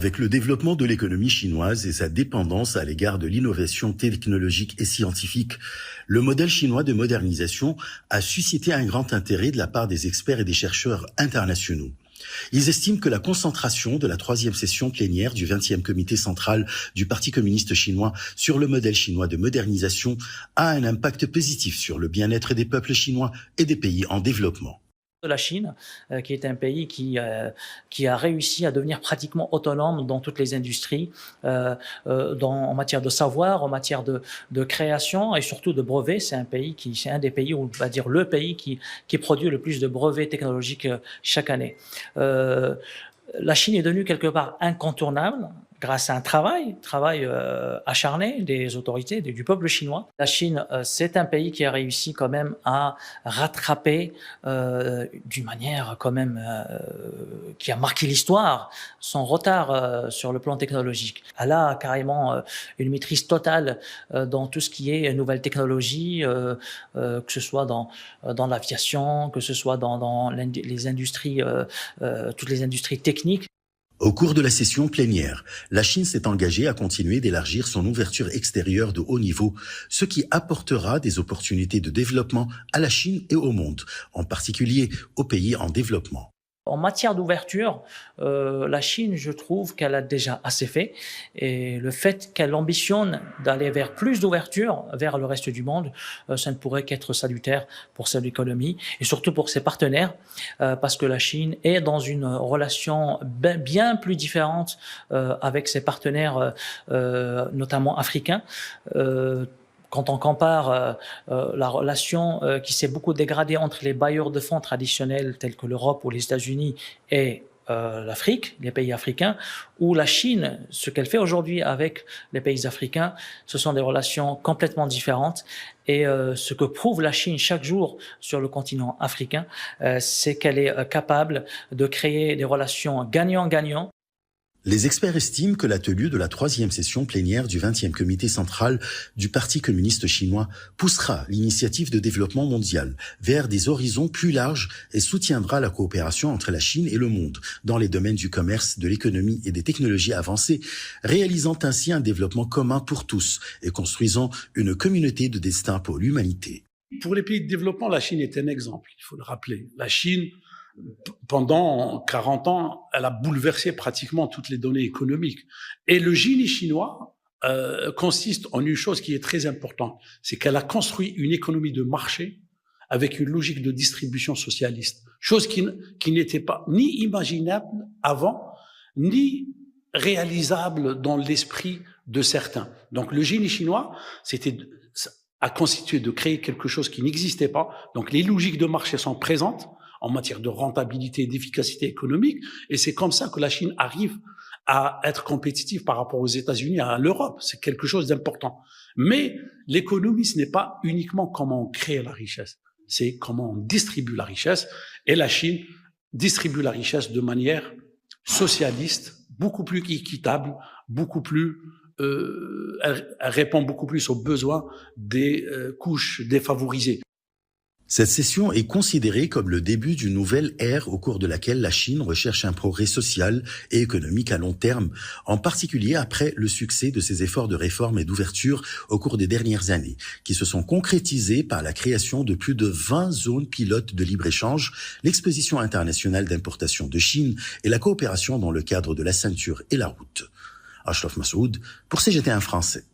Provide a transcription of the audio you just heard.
Avec le développement de l'économie chinoise et sa dépendance à l'égard de l'innovation technologique et scientifique, le modèle chinois de modernisation a suscité un grand intérêt de la part des experts et des chercheurs internationaux. Ils estiment que la concentration de la 3e session plénière du 20e comité central du Parti communiste chinois sur le modèle chinois de modernisation a un impact positif sur le bien-être des peuples chinois et des pays en développement. La Chine, qui est un pays qui a réussi à devenir pratiquement autonome dans toutes les industries, en matière de savoir, en matière de création et surtout de brevets. C'est un des pays, on va dire le pays qui produit le plus de brevets technologiques chaque année. La Chine est devenue quelque part incontournable grâce à un travail acharné des autorités, du peuple chinois. La Chine, c'est un pays qui a réussi quand même à rattraper d'une manière quand même qui a marqué l'histoire, son retard sur le plan technologique. Elle a carrément une maîtrise totale dans tout ce qui est nouvelles technologies, que ce soit dans l'aviation, que ce soit dans les industries, toutes les industries techniques. Au cours de la session plénière, la Chine s'est engagée à continuer d'élargir son ouverture extérieure de haut niveau, ce qui apportera des opportunités de développement à la Chine et au monde, en particulier aux pays en développement. En matière d'ouverture, la Chine, je trouve qu'elle a déjà assez fait. Et le fait qu'elle ambitionne d'aller vers plus d'ouverture vers le reste du monde, ça ne pourrait qu'être salutaire pour son économie et surtout pour ses partenaires, parce que la Chine est dans une relation bien plus différente avec ses partenaires, notamment africains. Quand on compare la relation qui s'est beaucoup dégradée entre les bailleurs de fonds traditionnels tels que l'Europe ou les États-Unis et l'Afrique, les pays africains, ou la Chine, ce qu'elle fait aujourd'hui avec les pays africains, ce sont des relations complètement différentes. Et ce que prouve la Chine chaque jour sur le continent africain, c'est qu'elle est capable de créer des relations gagnant-gagnant. Les experts estiment que la tenue de la 3e session plénière du 20e comité central du Parti communiste chinois poussera l'initiative de développement mondial vers des horizons plus larges et soutiendra la coopération entre la Chine et le monde dans les domaines du commerce, de l'économie et des technologies avancées, réalisant ainsi un développement commun pour tous et construisant une communauté de destin pour l'humanité. Pour les pays de développement, la Chine est un exemple, il faut le rappeler. La Chine, pendant 40 ans, elle a bouleversé pratiquement toutes les données économiques. Et le génie chinois consiste en une chose qui est très importante, c'est qu'elle a construit une économie de marché avec une logique de distribution socialiste, chose qui n'était pas ni imaginable avant, ni réalisable dans l'esprit de certains. Donc le génie chinois, a constitué de créer quelque chose qui n'existait pas. Donc les logiques de marché sont présentes en matière de rentabilité et d'efficacité économique, et c'est comme ça que la Chine arrive à être compétitive par rapport aux États-Unis, à l'Europe. C'est quelque chose d'important. Mais l'économie, ce n'est pas uniquement comment on crée la richesse, c'est comment on distribue la richesse, et la Chine distribue la richesse de manière socialiste, beaucoup plus équitable, beaucoup plus elle répond beaucoup plus aux besoins des couches défavorisées. Cette session est considérée comme le début d'une nouvelle ère au cours de laquelle la Chine recherche un progrès social et économique à long terme, en particulier après le succès de ses efforts de réforme et d'ouverture au cours des dernières années, qui se sont concrétisés par la création de plus de 20 zones pilotes de libre-échange, l'exposition internationale d'importation de Chine et la coopération dans le cadre de la ceinture et la route. Ashraf Massoud pour CGT1 français.